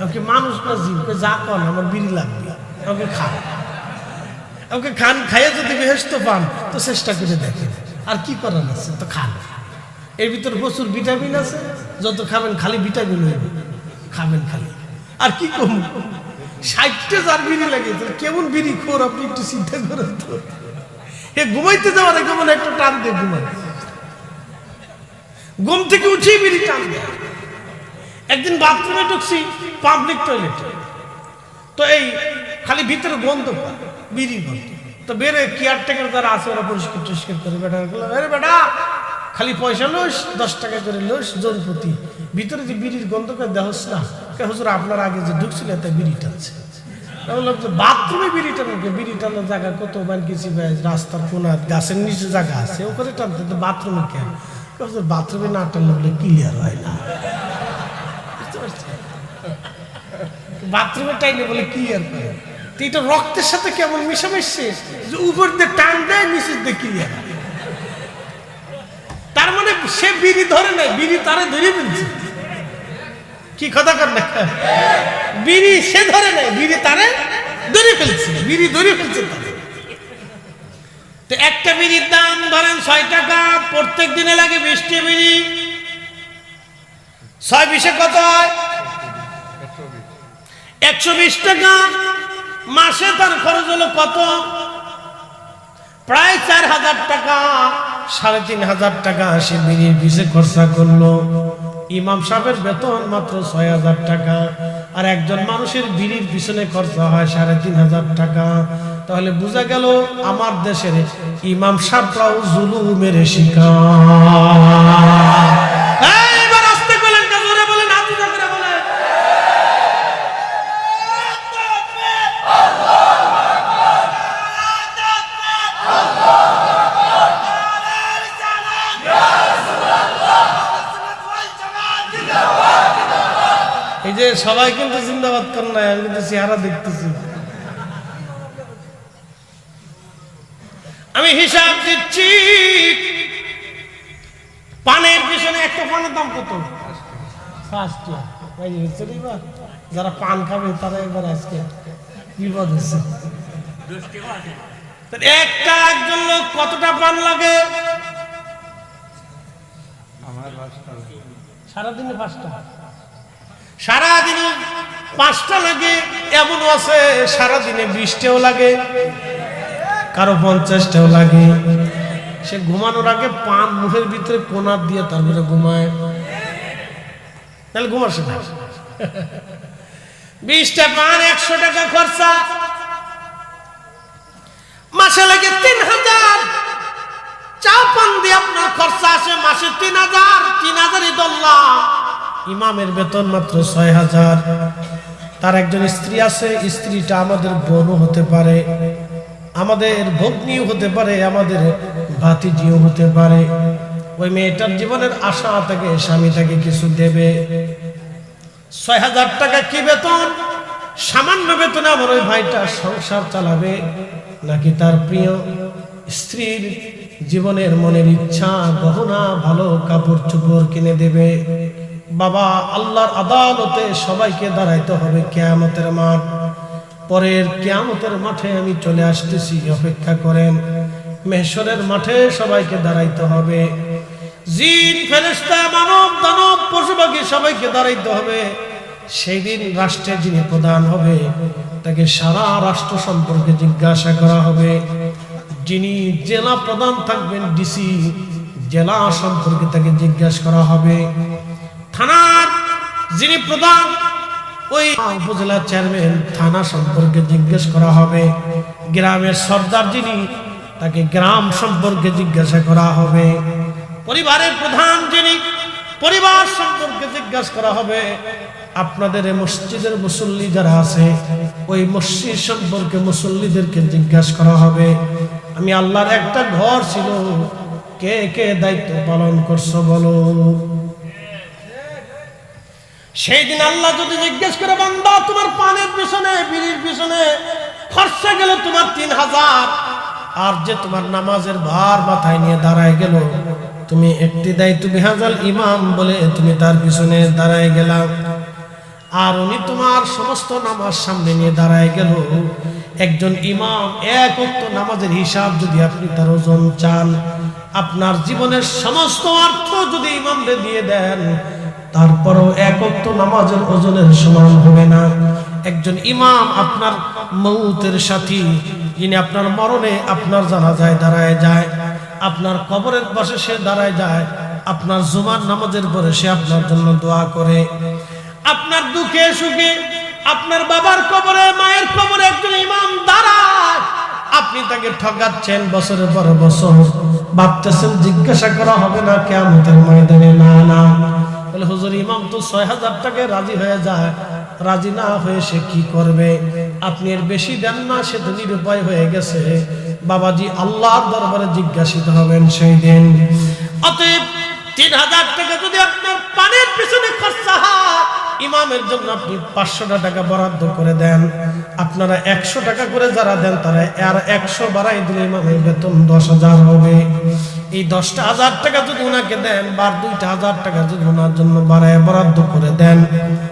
S1: আমাকে মানুষ না জিন, যা কন আমার বিড়ি লাগবে, আমাকে খান। আমাকে খান, খাইয়ে যদি বেহেশত পান তো চেষ্টা করে দেখেন, আর কি করার আছে, তো খান। এর ভিতর প্রচুর ভিটামিন আছে, যত খাবেন খালি ভিটামিন হইবে, খাবেন খালি। আর কি কম, 60টা যার বিড়ি লাগে, কেমন বিড়ি খোর আপনি একটু চিন্তা করেন তো। এ ঘুমাইতে যাওয়ার আগে মনে একটা টান দিয়ে ঘুমায়, ঘুম থেকে উঠেই বিড়ি টান দেয়। একদিন বাথরুমে ঢুকছি, পাবলিক টয়লেটে, তো এই খালি ভিতরে গন্ধ, বিড়ি গন্ধ। তো বেড়ে কেয়ারটেকার যারা আছে ওরা পরিষ্কার টরিষ্কার করে, বেটা আরে বেটা খালি পয়সা লোস, 10 টাকা করে লোস জনপ্রতি, ভিতরে যে বিড়ির গন্ধ করে দেহস না। হুজুর আপনার আগে যে ঢুকছিল তাই বিড়ি টানছে। বাথরুমে বিড়ি টানবে, বিড়ি টানার জায়গা কত বানকিছি, রাস্তার কোনার গাছের নিচে জায়গা আছে, ওখানে টানতে, তো বাথরুমে কেন? বাথরুমে না টানলে বলে ক্লিয়ার হয় না, বাথরুমে টাইনে বলে ক্লিয়ার করে। তো এটা রক্তের সাথে কেমন মিশামিশছে যে উপর দিয়ে টান দেয়, নিচের দিয়ে ক্লিয়ার। তার মানে সে বিড়ি ধরে নাই, বিড়ি তারে ধরে ফেলছে। কি কথা কর না, বিড়ি সে ধরে নাই, বিড়ি তারে ধরে ফেলছে, বিড়ি ধরে ফেলছে তারে। তো একটা বিড়ির দাম ধরেন 6 টাকা, প্রত্যেক দিনে লাগে 20টি বিড়ি, 6 20 কত হয়? 120 টাকা। মাসে তার খরচ হলো কত? প্রায় 4000 টাকা। 3500 টাকা সে বিড়ির পিছে খরচা করলো। ইমাম সাহেবের বেতন মাত্র 6000 টাকা, আর একজন মানুষের বিড়ির পিছনে খরচা হয় 3500 টাকা। তাহলে বোঝা গেল আমার দেশের ইমাম সাহেবরাও জুলুমের শিকার। এই যে সবাই কিন্তু জিন্দাবাদ করেন না, আমি কিন্তু চেহারা দেখতেছি। আমি হিসাব দিচ্ছি, পানের পিছনে একটা পানের দাম কত? 5 টাকা। যারা পান খাবে তারা এবার আজকে বিপদ হচ্ছে। একটা একজন লোক কতটা পান লাগে? সারাদিনে 5টা, সারাদিনে 5টা লাগে। এমন আছে সারাদিনে 20টাও লাগে, কারো 50টাও লাগে। সে ঘুমানোর আগে পান মুখের ভিতরে কোনার দিয়ে তারপরে ঘুমায়, তাহলে ঘুমাচ্ছে না। 20টা পান 100 টাকা খরচা, মাসে লাগে 3000। চা পান দিয়ে আপনার খরচা আসে মাসে 3000, 3000ই দল্লা। ইমামের বেতন মাত্র 6000। তার একজন স্ত্রী আছে, স্ত্রীটা আমাদের বোনও হতে পারে, আমাদের ভগ্নীও হতে পারে, আমাদের ভাতিজিও হতে পারে। ওই মেয়েটার জীবনের আশা থাকে স্বামী তাকে কিছু দেবে। 6000 টাকা কি বেতন? সামান্য বেতনে আমার ওই ভাইটা সংসার চালাবে, নাকি তার প্রিয় স্ত্রীর জীবনের মনের ইচ্ছা গহনা ভালো কাপড় চোপড় কিনে দেবে? বাবা, আল্লাহর আদালতে সবাইকে দাঁড়াইতে হবে কিয়ামতের মাঠ। পরের কিয়ামতের মাঠে আমি চলে আসতেছি, অপেক্ষা করেন। মেহশরের মাঠে সবাইকে দাঁড়াইতে হবে, জিন ফেরেশতা মানব দানব পশু পাখি সবাইকে দাঁড়াইতে হবে। সেই দিন রাষ্ট্রের যিনি প্রধান হবে তাকে সারা রাষ্ট্র সম্পর্কে জিজ্ঞাসা করা হবে। যিনি জেলা প্রধান থাকবেন, ডিসি, জেলা সম্পর্কে তাকে জিজ্ঞাসা করা হবে। থানার যিনি প্রধান, ওই উপজেলা চেয়ারম্যান, থানা সম্পর্কে জিজ্ঞেস করা হবে। গ্রামের সর্দার যিনি, তাকে গ্রাম সম্পর্কে জিজ্ঞাসা করা হবে। পরিবারের প্রধান যিনি, পরিবার সম্পর্কে জিজ্ঞাসা করা হবে। আপনাদের এই মসজিদের মুসল্লি যারা আছে ওই মসজিদ সম্পর্কে মুসল্লিদেরকে জিজ্ঞাসা করা হবে। আমি আল্লাহর একটা ঘর ছিল, কে কে দায়িত্ব পালন করছো বলো। সেই দিন আল্লাহ যদি জিজ্ঞেস করে, বান্দা তোমার পানের পিছনে বিড়ির পিছনে খরচা গেল তোমার 3000, আর যে তোমার নামাজের ভার মাথায় নিয়ে দাঁড়ায় গেল, তুমি একটি দায়িত্ব বিহাজাল ইমাম বলে তুমি তার পিছনে দাঁড়ায় গেলা, আর উনি তোমার সমস্ত নামাজ সামনে নিয়ে দাঁড়ায় গেল। একজন ইমাম এক ওয়াক্ত নামাজের হিসাব যদি আপনি তার ওজন চান, আপনার জীবনের সমস্ত অর্থ যদি ইমামরে দিয়ে দেন, তারপরও এক ওয়াক্ত নামাজের ওজনের সমান হবে না। একজন ইমাম আপনার মৌতের সাথী, যিনি আপনার মরণে আপনার জানাজায় দাঁড়ায় যায়, আপনার কবরের পাশে সে দাঁড়ায় যায়, আপনার জুমার নামাজের পরে সে আপনার জন্য দোয়া করে, আপনার দুঃখে সুখে আপনার বাবার কবরে মায়ের কবরে একজন ইমাম দাঁড়ায়, আপনি তাকে ঠকাচ্ছেন বছরের পর বছর, ভাবতেছেন জিজ্ঞাসা করা হবে না কিয়ামতের ময়দানে? না না, বলে হুজুর ইমাম তো 6000 টাকায় রাজি হয়ে যায়, রাজি না হয়ে সে কি করবে? আপনি এর বেশি দেন না, সে তো নিরুপায় হয়ে গেছে। বাবাজি আল্লাহর দরবারে জিজ্ঞাসিত হবেন সেই দিন। অতএব 3000 টাকা যদি আপনার পানের পিছনে খরচা হয়, ইমামের জন্য আপনি 500 টাকা বরাদ্দ করে দেন, আপনারা 100 টাকা করে যারা দেন তারা আর 100 বাড়াই দিলে ইমামের বেতন 10,000 হবে। এই 10,000 টাকা যদি ওনাকে দেন, বার 2,000 টাকা যদি ওনার জন্য বাড়ায় বরাদ্দ করে দেন,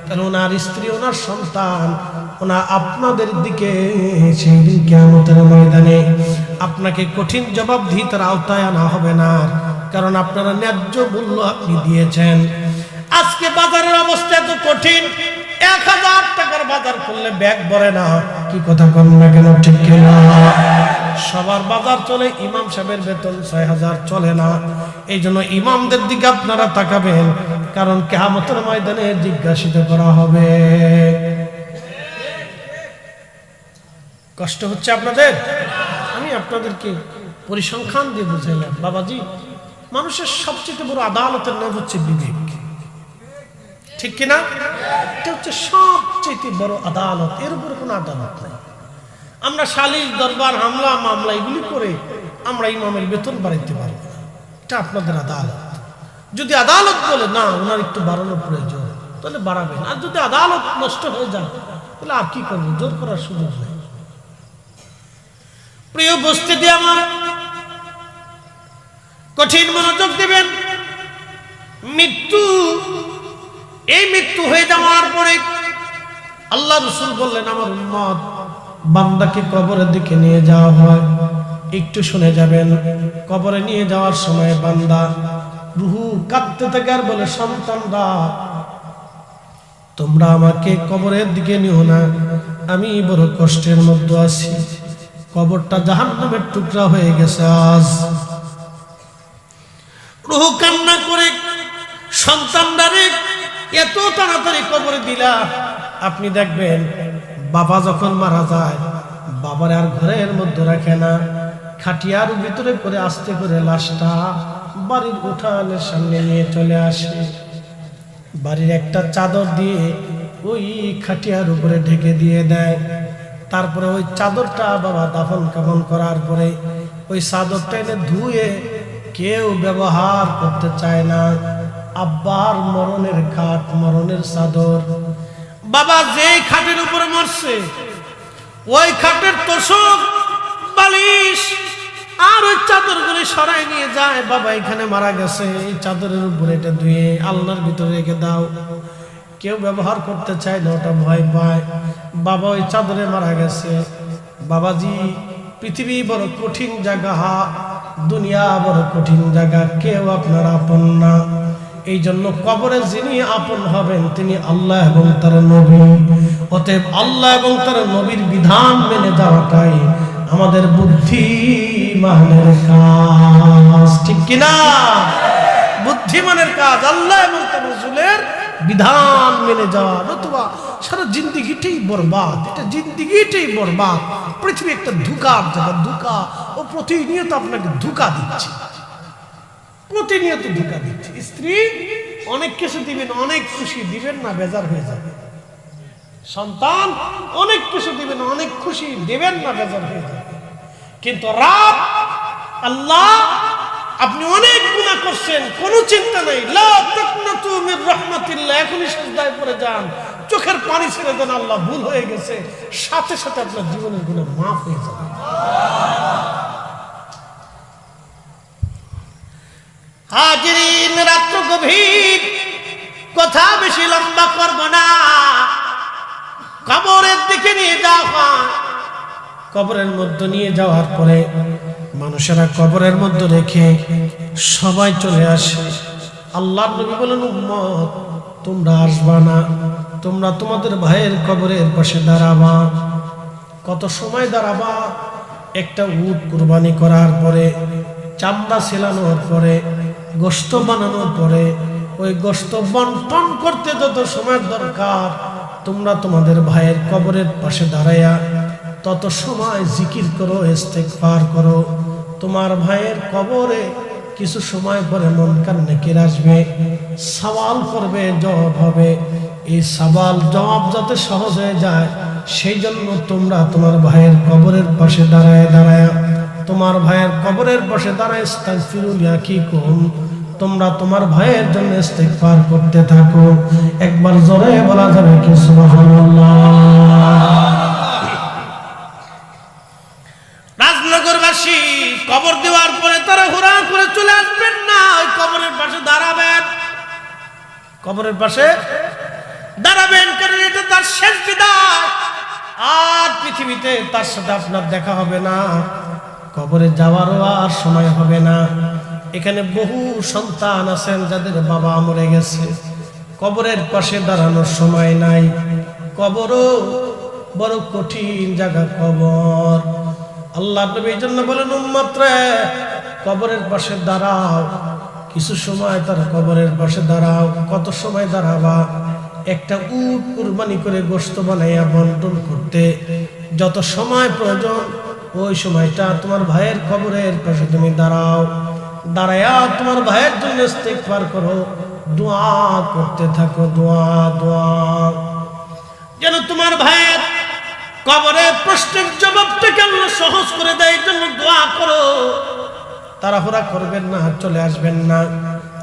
S1: তাহলে ওনার স্ত্রী ওনার সন্তান ওনা আপনাদের দিকে সেই দিন কিয়ামতের ময়দানে আপনাকে কঠিন জবাবদিহিতার আওতায় আনা হবে না, কারণ আপনারা ন্যায্য মূল্য আপনি দিয়েছেন। আজকে বাজারের অবস্থা এত কঠিন, 1000 টাকার বাজার করলে ব্যাগ ভরে না। কি কথা কন না কেন, ঠিক কিনা? সবার বাজার চলে, ইমাম সাহেবের বেতন 6000 চলে না। এই জন্য ইমামদের দিকে আপনারা তাকাবেন, কারণ কিয়ামতের ময়দানে জিজ্ঞাসিত করা হবে। কষ্ট হচ্ছে আপনাদের? আমি আপনাদেরকে পরিসংখ্যান দিয়ে বুঝাইলাম। বাবাজি, মানুষের সবচেয়ে বড় আদালতের নাম হচ্ছে বিবেক, ঠিক কিনা? এটা হচ্ছে সবচেয়ে বড় আদালত, এর উপরে কোনো আদালত নাই। আমরা সালিশ দরবার হামলা মামলা এগুলি করে আমরা ইমামের বেতন বাড়াইতে পারবো না, এটা আপনাদের আদালত। যদি আদালত বলে না ওনার একটু বাড়ানোর প্রয়োজন, তাহলে বাড়াবেন। আর যদি আদালত নষ্ট হয়ে যায় তাহলে আর কি করবো, জোর করার সুযোগ নেই। প্রিয় উপস্থিতি আমার, কঠিন মনোযোগ দিবেন। মৃত্যু, এই মৃত্যু হয়ে যাওয়ার পরে আল্লাহ রাসূল বললেন, আমার উম্মত বান্দাকে কবরের দিকে নিয়ে যাওয়া হয়, একটু শুনে যাবেন। কবরে নিয়ে যাওয়ার সময় বান্দা রুহু কাঁদতে থাকে আর বলে, সন্তানরা তোমরা আমাকে কবরের দিকে নিও না, আমি বড় কষ্টের মধ্যে আছি, কবরটা জাহান্নামের টুকরা হয়ে গেছে। আজ রুহু কান্না করে, সন্তানরা এত তাড়াতাড়ি কবরে দিলা। আপনি দেখবেন বাবা যখন মারা যায়, বাবার আর ঘরের মধ্যে রাখে না, খাটিয়ার ভিতরে করে আস্তে করে লাশটা বাড়ির উঠানের সামনে নিয়ে চলে আসে। বাড়ির একটা চাদর দিয়ে ওই খাটিয়ার উপরে ঢেকে দিয়ে দেয়। তারপরে ওই চাদরটা বাবা দাফন কাফন করার পরে ওই চাদরটা এনে ধুয়ে কেউ ব্যবহার করতে চায় না। আব্বার মরণের খাট, মরণের চাদর, বাবা যেই খাটের উপরে মরছে ওই খাটের তোষক বালিশ আর ওই চাদরগুলি সরাই নিয়ে যায়, বাবা এখানে মারা গেছে, এই চাদরের উপরে এটা ধুয়ে আলনার ভিতরে রেখে দাও। কেউ ব্যবহার করতে চায় না, ওটা ভয় পায়। বাবা ওই চাদরে মারা গেছে। বাবাজি, পৃথিবী বড় কঠিন জায়গা, দুনিয়া বড় কঠিন জায়গা, কেউ আপনার আপন না। এই জন্য কবরে যিনি আপন হবেন তিনি আল্লাহ এবং তার নবী। অতএব আল্লাহ এবং তার নবীর বিধান মেনে যাওয়াটাই আমাদের বুদ্ধিমানের কাজ, ঠিক কিনা? বুদ্ধিমানের কাজ আল্লাহ এবং তার রাসূলের বিধান মেনে যাওয়া, নতুবা সারা জিন্দেগিটাই বরবাদ। এটা জিন্দেগিটাই বরবাদ। পৃথিবী একটা ধোঁকার জায়গা, ধোঁকা। ও প্রতিনিয়ত আপনাকে ধোঁকা দিচ্ছে, প্রতিনিয়ত ধোঁকা দিচ্ছে। স্ত্রী অনেক কিছু দিবেন, অনেক খুশি দিবেন না বেজার হয়ে যাবে। সন্তান অনেক কিছু দিবেন, অনেক খুশি দিবেন না বেজার হয়ে যাবে। কিন্তু রাব আল্লাহ, আপনি অনেক গুনাহ করছেন, কোনো চিন্তা নাই, লা তাকনাতু মির রাহমাতিল্লাহ, এখনই সিজদায় পড়ে যান, চোখের পানি ছেড়ে দেন, আল্লাহ ভুল হয়ে গেছে, সাথে সাথে আপনার জীবনের গুনাহ মাফ হয়ে যাবে। হাজিরিন, রাত্র গভীর, কথা বেশি লম্বা করব না। কবরের দিকে নিয়ে যাওয়া, কবরের মধ্যে নিয়ে যাওয়ার পরে মানুষেরা কবরের মধ্যে রেখে সবাই চলে আসে। আল্লাহর নবী বলেন, উম্মত তোমরা আসবা না, তোমরা তোমাদের ভাইয়ের কবরের পাশে দাঁড়াবা। কত সময় দাঁড়াবা? একটা উট কুরবানি করার পরে, চামড়া ছেলানোর পরে, গোশত বানানোর পরে, ওই গোশত বন্টন করতে যত সময় দরকার, তোমরা তোমাদের ভাইয়ের কবরের পাশে দাঁড়ায়া তত সময় জিকির করো, ইস্তেগফার করো। তোমার ভাইয়ের কবরে কিছু সময় পরে মুনকার নাকির আসবে, সওয়াল করবে, জবাব হবে। এই সওয়াল জবাব যাতে সহজ হয়ে যায়, সেই জন্য তোমরা তোমার ভাইয়ের কবরের পাশে দাঁড়ায় দাঁড়ায়, তোমার ভাইয়ের কবরের পাশে দাঁড়ায় ইস্তাগফিরু লিআখিকুম, তোমরা তোমার ভাইয়ের জন্য ইস্তেগফার করতে থাকো। একবার জোরে বলা যাবে কি সুবহানাল্লাহ? রাজনগরবাসী কবর দেওয়ার পরে তারা হুড়া করে চলে আসবেন না, ওই কবরের পাশে দাঁড়াবেন, কবরের পাশে দাঁড়াবেন, কারণ এটা তার শেষ বিদায়। আর পৃথিবীতে তার সাথে আপনার দেখা হবে না, কবরে যাওয়ারও আর সময় হবে না। এখানে বহু সন্তান আছেন যাদের বাবা মরে গেছে, কবরের পাশে দাঁড়ানোর সময় নাই। কবরও বড় কঠিন জায়গা কবর। আল্লাহ নবী এই জন্য বলেন, উম্মত রে কবরের পাশে দাঁড়াও, কিছু সময় তার কবরের পাশে দাঁড়াও। কত সময় দাঁড়াবা? একটা উট কুরবানি করে গোশত বানাইয়া বন্টন করতে যত সময় প্রয়োজন, ওই সময়টা তোমার ভাইয়ের কবরের পাশে তুমি দাঁড়াও, দাঁড়ায়া তোমার ভাইয়ের জন্য ইস্তেগফার করো, দোয়া করতে থাকো, দোয়া দোয়া, যেন তোমার ভাইয়ের কবরে প্রশ্নের জবাবটাকে আল্লাহ সহজ করে দেয়। এই জন্য দোয়া করো, তাড়াহুড়া করবেন না, চলে আসবেন না।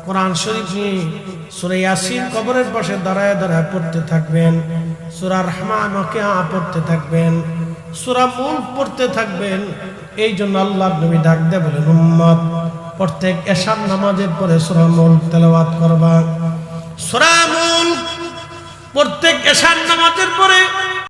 S1: কোরআন শরীফ সূরা ইয়াসিন কবরের পাশে দাঁড়ায় দাঁড়ায় পড়তে থাকবেন, সূরা রহমান ওয়াকিয়া পড়তে থাকবেন, সূরা মুলক পড়তে থাকবেন। এই জন্য আল্লাহর নবী ডাক দিয়ে বলেন, উম্মত প্রত্যেক এশার নামাজের পরে সূরা মুলক তেলাওয়াত করবা। সূরা মুলক প্রত্যেক এশার নামাজের পরে